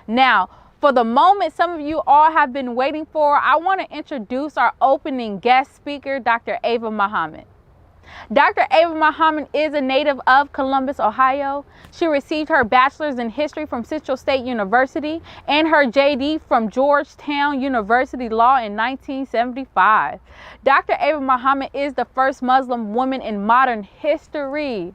Now, for the moment some of you all have been waiting for, I want to introduce our opening guest speaker, Dr. Ava Muhammad. Dr. Ava Muhammad is a native of Columbus, Ohio. She received her bachelor's in history from Central State University and her JD from Georgetown University Law in 1975. Dr. Ava Muhammad is the first Muslim woman in modern history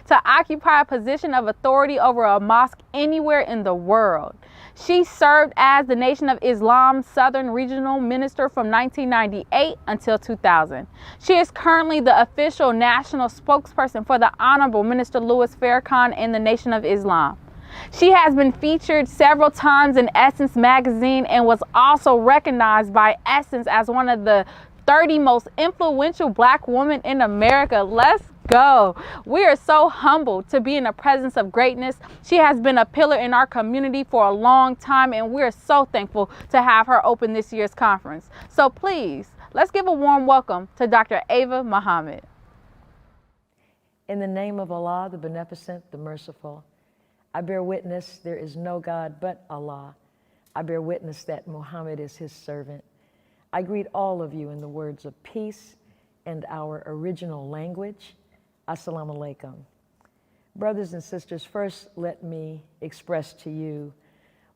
to occupy a position of authority over a mosque anywhere in the world. She served as the Nation of Islam's Southern Regional Minister from 1998 until 2000. She is currently the official national spokesperson for the Honorable Minister Louis Farrakhan and the Nation of Islam. She has been featured several times in Essence magazine and was also recognized by Essence as one of the 30 most influential Black women in America. Let's go. We are so humbled to be in the presence of greatness. She has been a pillar in our community for a long time, and we're so thankful to have her open this year's conference. So please, let's give a warm welcome to Dr. Ava Muhammad. In the name of Allah, the Beneficent, the Merciful, I bear witness there is no God but Allah. I bear witness that Muhammad is his servant. I greet all of you in the words of peace and our original language. Assalamu alaikum. Brothers and sisters, first let me express to you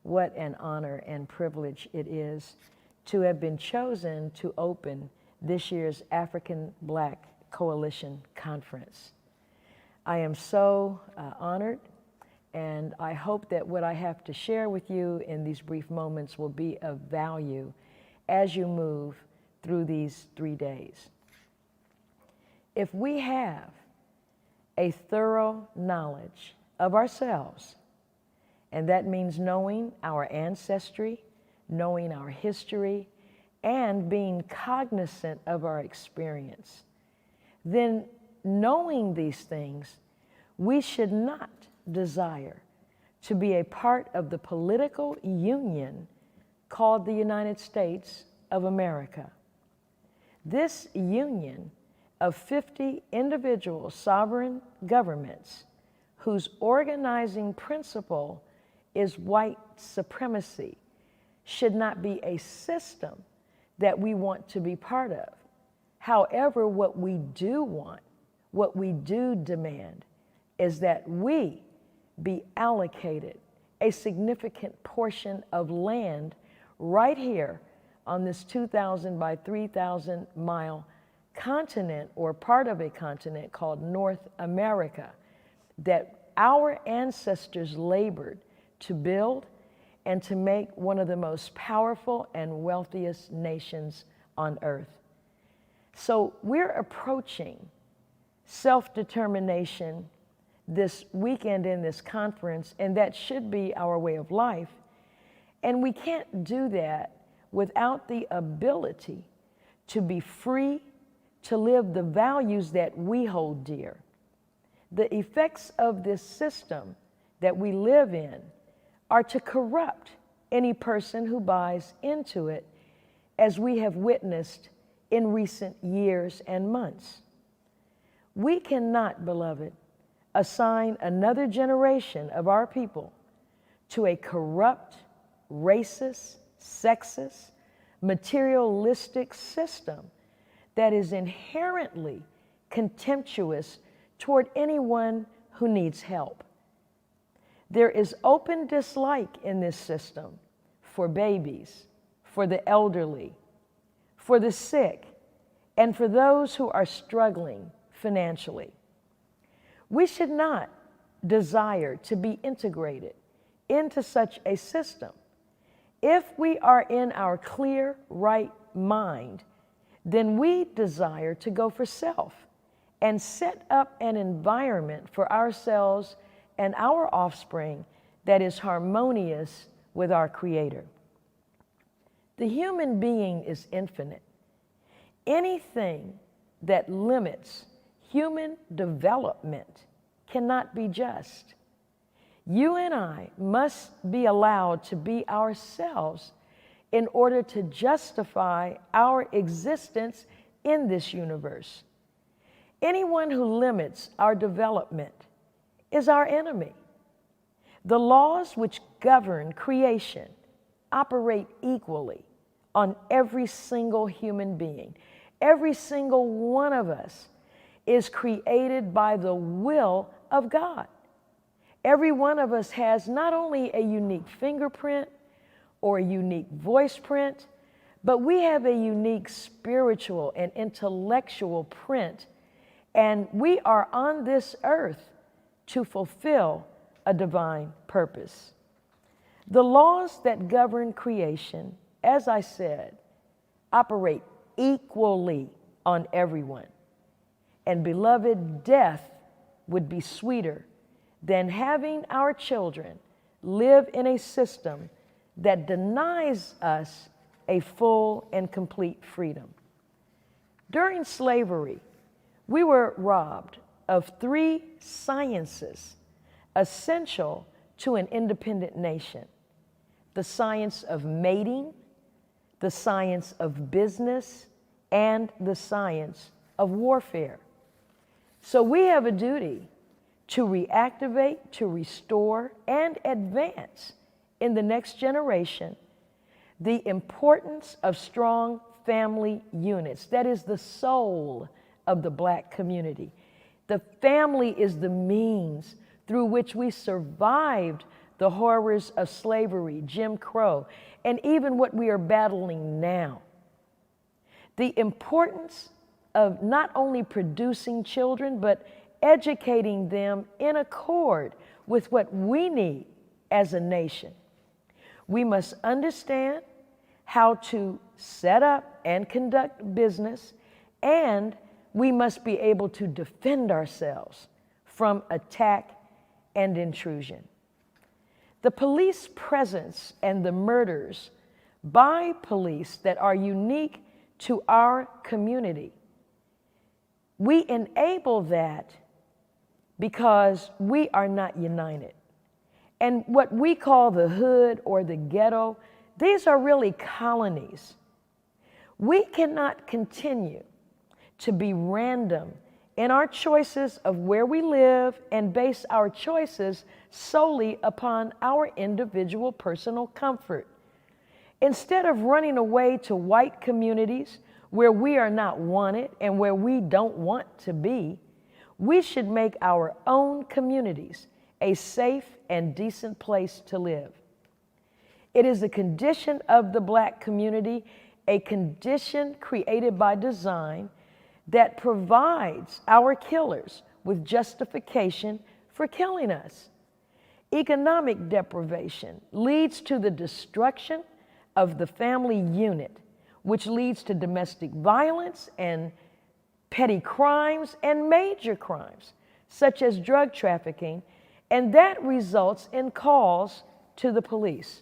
what an honor and privilege it is to have been chosen to open this year's Afrikan Black Coalition Conference. I am so honored, and I hope that what I have to share with you in these brief moments will be of value as you move through these 3 days. If we have a thorough knowledge of ourselves, and that means knowing our ancestry, knowing our history, and being cognizant of our experience, then knowing these things, we should not desire to be a part of the political union called the United States of America. This union of 50 individual sovereign governments whose organizing principle is white supremacy should not be a system that we want to be part of. However, what we do want, what we do demand, is that we be allocated a significant portion of land right here on this 2,000 by 3,000 mile continent, or part of a continent called North America, that our ancestors labored to build and to make one of the most powerful and wealthiest nations on earth. So we're approaching self-determination this weekend in this conference, and that should be our way of life. And we can't do that without the ability to be free to live the values that we hold dear. The effects of this system that we live in are to corrupt any person who buys into it, as we have witnessed in recent years and months. We cannot, beloved, assign another generation of our people to a corrupt, racist, sexist, materialistic system that is inherently contemptuous toward anyone who needs help. There is open dislike in this system for babies, for the elderly, for the sick, and for those who are struggling financially. We should not desire to be integrated into such a system. If we are in our clear, right mind, then we desire to go for self and set up an environment for ourselves and our offspring that is harmonious with our Creator. The human being is infinite. Anything that limits human development cannot be just. You and I must be allowed to be ourselves in order to justify our existence in this universe. Anyone who limits our development is our enemy. The laws which govern creation operate equally on every single human being. Every single one of us is created by the will of God. Every one of us has not only a unique fingerprint or a unique voice print, but we have a unique spiritual and intellectual print, and we are on this earth to fulfill a divine purpose. The laws that govern creation, as I said, operate equally on everyone. And beloved, death would be sweeter than having our children live in a system that denies us a full and complete freedom. During slavery, we were robbed of 3 sciences essential to an independent nation: the science of mating, the science of business, and the science of warfare. So we have a duty to reactivate, to restore, and advance in the next generation the importance of strong family units. That is the soul of the Black community. The family is the means through which we survived the horrors of slavery, Jim Crow, and even what we are battling now. The importance of not only producing children, but educating them in accord with what we need as a nation. We must understand how to set up and conduct business, and we must be able to defend ourselves from attack and intrusion. The police presence and the murders by police that are unique to our community, we enable that because we are not united. And what we call the hood or the ghetto, these are really colonies. We cannot continue to be random in our choices of where we live and base our choices solely upon our individual personal comfort. Instead of running away to white communities where we are not wanted and where we don't want to be, we should make our own communities a safe and decent place to live. It is a condition of the Black community, a condition created by design that provides our killers with justification for killing us. Economic deprivation leads to the destruction of the family unit, which leads to domestic violence and petty crimes and major crimes, such as drug trafficking, and that results in calls to the police.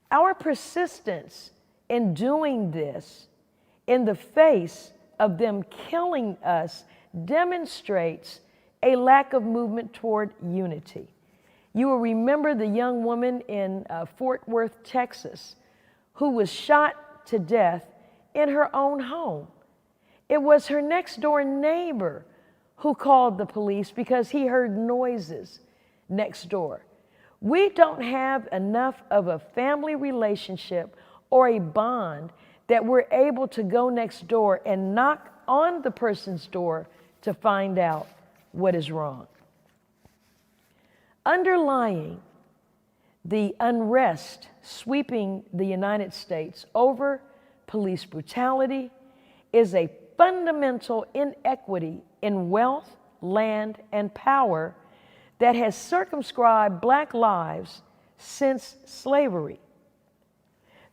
Our persistence in doing this in the face of them killing us demonstrates a lack of movement toward unity. You will remember the young woman in Fort Worth, Texas, who was shot to death in her own home. It was her next door neighbor who called the police because he heard noises next door. We don't have enough of a family relationship or a bond that we're able to go next door and knock on the person's door to find out what is wrong. Underlying the unrest sweeping the United States over police brutality is a fundamental inequity in wealth, land, and power that has circumscribed Black lives since slavery.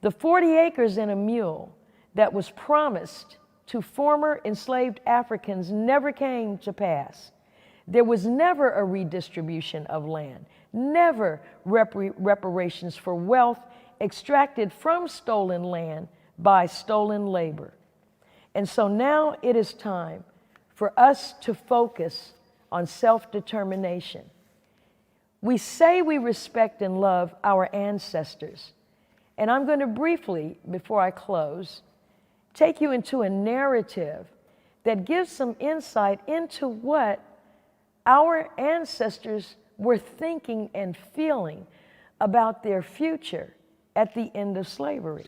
The 40 acres and a mule that was promised to former enslaved Africans never came to pass. There was never a redistribution of land, never reparations for wealth extracted from stolen land by stolen labor. And so now it is time for us to focus on self-determination. We say we respect and love our ancestors, and I'm going to briefly, before I close, take you into a narrative that gives some insight into what our ancestors were thinking and feeling about their future at the end of slavery.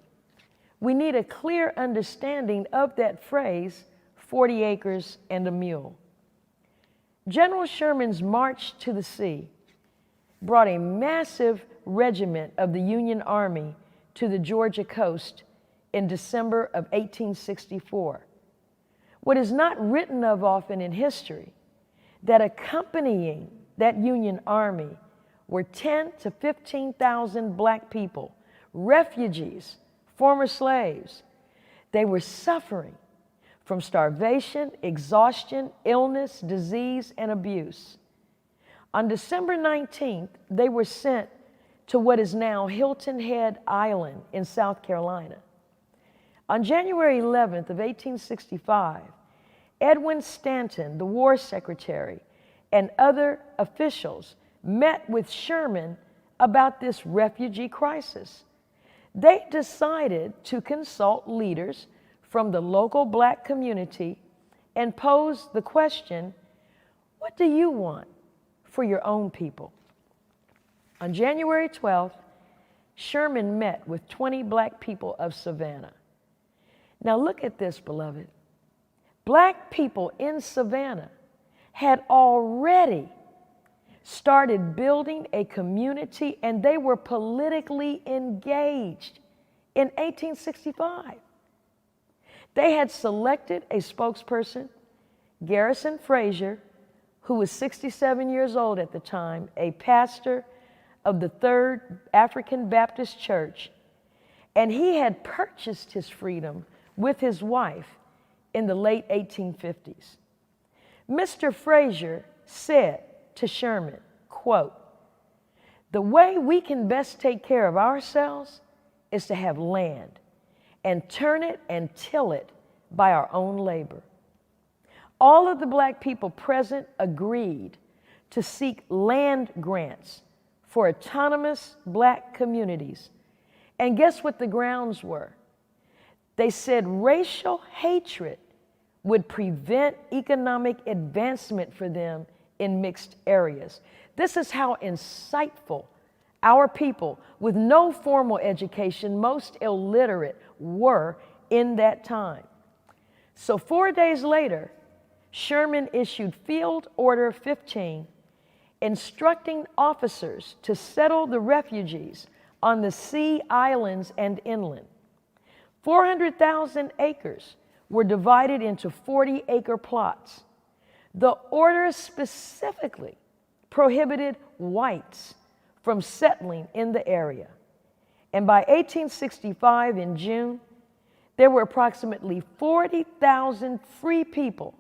We need a clear understanding of that phrase, 40 acres and a mule. General Sherman's march to the sea brought a massive regiment of the Union Army to the Georgia coast in December of 1864. What is not written of often in history, that accompanying that Union Army were 10 to 15,000 black people, refugees, former slaves. They were suffering from starvation, exhaustion, illness, disease, and abuse. On December 19th, they were sent to what is now Hilton Head Island in South Carolina. On January 11th of 1865, Edwin Stanton, the War Secretary, and other officials met with Sherman about this refugee crisis. They decided to consult leaders from the local black community and pose the question, what do you want for your own people? On January 12th, Sherman met with 20 black people of Savannah. Now look at this, beloved. Black people in Savannah had already started building a community, and they were politically engaged in 1865. They had selected a spokesperson, Garrison Frazier, who was 67 years old at the time, a pastor of the Third African Baptist Church, and he had purchased his freedom with his wife in the late 1850s. Mr. Frazier said to Sherman, quote, "The way we can best take care of ourselves is to have land and turn it and till it by our own labor." All of the black people present agreed to seek land grants for autonomous black communities. And guess what the grounds were? They said racial hatred would prevent economic advancement for them in mixed areas. This is how insightful our people with no formal education, most illiterate, were in that time. So 4 days later, Sherman issued Field Order 15, instructing officers to settle the refugees on the sea islands and inland. 400,000 acres were divided into 40-acre plots. The order specifically prohibited whites from settling in the area. And by 1865, in June, there were approximately 40,000 free people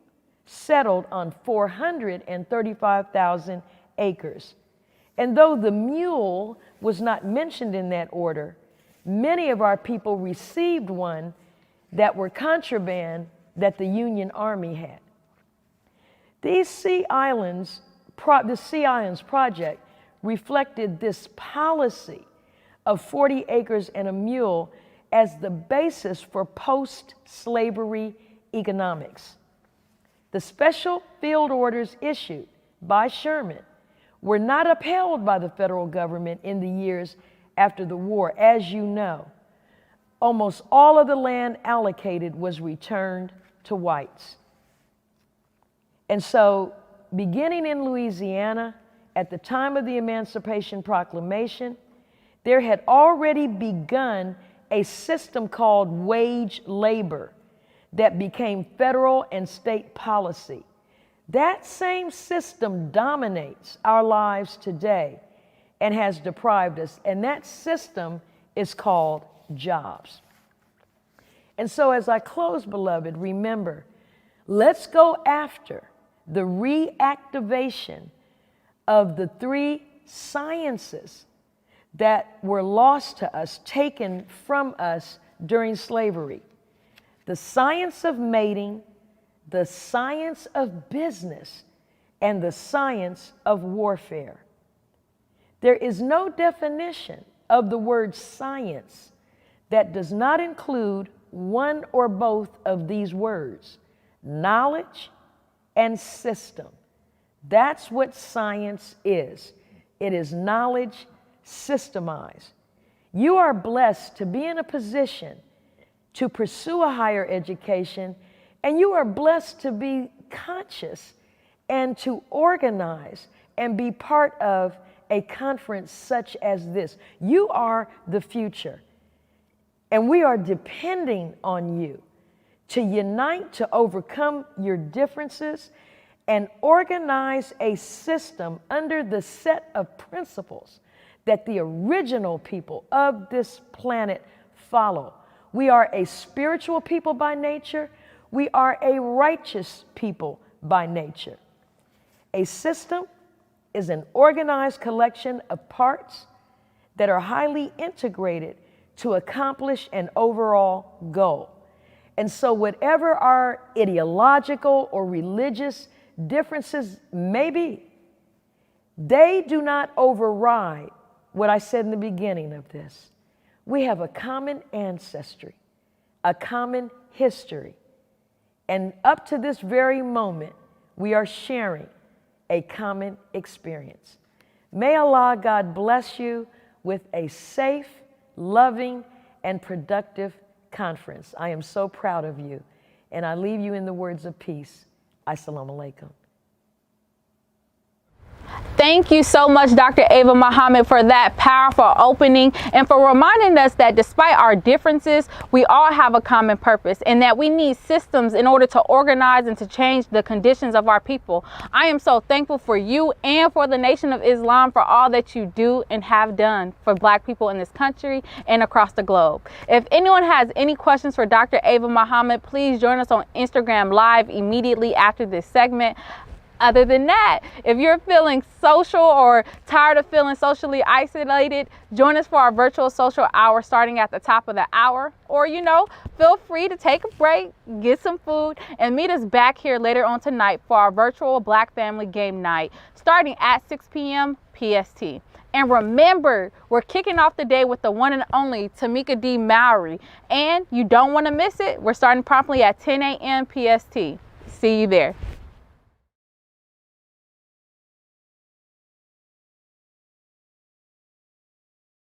settled on 435,000 acres. And though the mule was not mentioned in that order, many of our people received one that were contraband that the Union Army had. These Sea Islands, the Sea Islands Project reflected this policy of 40 acres and a mule as the basis for post-slavery economics. The special field orders issued by Sherman were not upheld by the federal government in the years after the war. As you know, almost all of the land allocated was returned to whites. And so, beginning in Louisiana, at the time of the Emancipation Proclamation, there had already begun a system called wage labor that became federal and state policy. That same system dominates our lives today and has deprived us, and that system is called jobs. And so as I close, beloved, remember, let's go after the reactivation of the three sciences that were lost to us, taken from us during slavery: the science of mating, the science of business, and the science of warfare. There is no definition of the word science that does not include one or both of these words: knowledge and system. That's what science is. It is knowledge systemized. You are blessed to be in a position to pursue a higher education, and you are blessed to be conscious and to organize and be part of a conference such as this. You are the future, and we are depending on you to unite, to overcome your differences, and organize a system under the set of principles that the original people of this planet follow. We are a spiritual people by nature. We are a righteous people by nature. A system is an organized collection of parts that are highly integrated to accomplish an overall goal. And so whatever our ideological or religious differences may be, they do not override what I said in the beginning of this. We have a common ancestry, a common history, and up to this very moment, we are sharing a common experience. May Allah God bless you with a safe, loving, and productive conference. I am so proud of you, and I leave you in the words of peace. Assalamu alaikum. Thank you so much, Dr. Ava Muhammad, for that powerful opening and for reminding us that despite our differences, we all have a common purpose and that we need systems in order to organize and to change the conditions of our people. I am so thankful for you and for the Nation of Islam for all that you do and have done for Black people in this country and across the globe. If anyone has any questions for Dr. Ava Muhammad, please join us on Instagram Live immediately after this segment. Other than that, if you're feeling social or tired of feeling socially isolated, join us for our virtual social hour starting at the top of the hour. Or, feel free to take a break, get some food, and meet us back here later on tonight for our virtual Black Family Game Night starting at 6 p.m. PST. And remember, we're kicking off the day with the one and only Tamika D. Mowry. And you don't want to miss it. We're starting promptly at 10 a.m. PST. See you there.